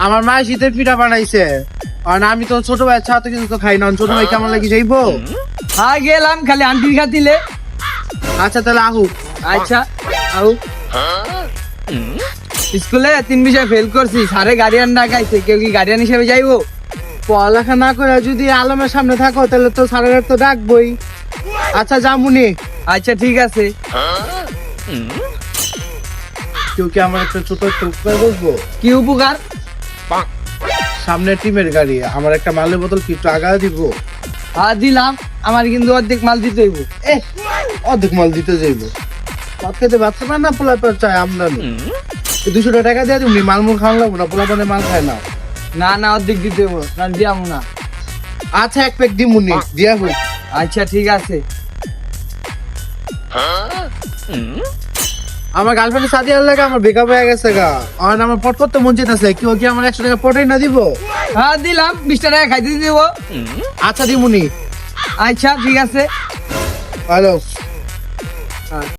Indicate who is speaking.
Speaker 1: আমার মা শীতের পিঠা বানাইছে, আর আমি তো ছোট ভাই ছাড়া কিন্তু তো খাই না, ছোট ভাই কেমন লাগি যাইবো?
Speaker 2: হ্যাঁ গেলাম, খালি আন্টির খাতিলে।
Speaker 1: আচ্ছা তাহলে আহু।
Speaker 2: আচ্ছা আউ। স্কুলে 3 বিষয় ফেল করছি, স্যারে গার্ডিয়ান ডাকাইছে, কেউ কি গার্ডিয়ান হিসেবে যাইবো?
Speaker 1: পড়ালেখা না করে যদি আলমের সামনে থাকো তাহলে তো স্যারের তো ডাকবই। আচ্ছা জামুনি,
Speaker 2: আচ্ছা ঠিক আছে।
Speaker 1: কেউ কি আমার একটা ছোট একটা উপকার করবো?
Speaker 2: কি উপকার?
Speaker 1: সামনে টিমের গাড়ি, আমার একটা মালের বোতল কি একটু আগা দিব?
Speaker 2: হ্যাঁ দিলাম, আমার কিন্তু অর্ধেক মাল দিতে হইব।
Speaker 1: অর্ধেক মাল দিতে যাইবো, ভাত খেতে বাচ্চা পায় না, পোলা পায় চায় আমদানি। 200 টাকা দিয়ে তুমি মাল মুল খাওয়া লাগবো না, পোলা পানে মাল খায় না।
Speaker 2: না না, অর্ধেক দিতে হইব, না দিয়াম না।
Speaker 1: আচ্ছা এক প্যাক দিমুনি দিয়া হোক।
Speaker 2: আচ্ছা ঠিক আছে।
Speaker 1: আমার গার্লফ্রেন্ড সাদিয়ার লাগে আমার ব্রেকআপ হয়ে গেছে গা, আর আমার পট করতে মন চাইতেছে, কেউ কি আমার 100 টাকা পটাই না দিব?
Speaker 2: হ্যাঁ দিলাম, 20 টাকা খাইতে দিব।
Speaker 1: আচ্ছা দিমুনি।
Speaker 2: আচ্ছা ঠিক আছে।
Speaker 1: হ্যালো।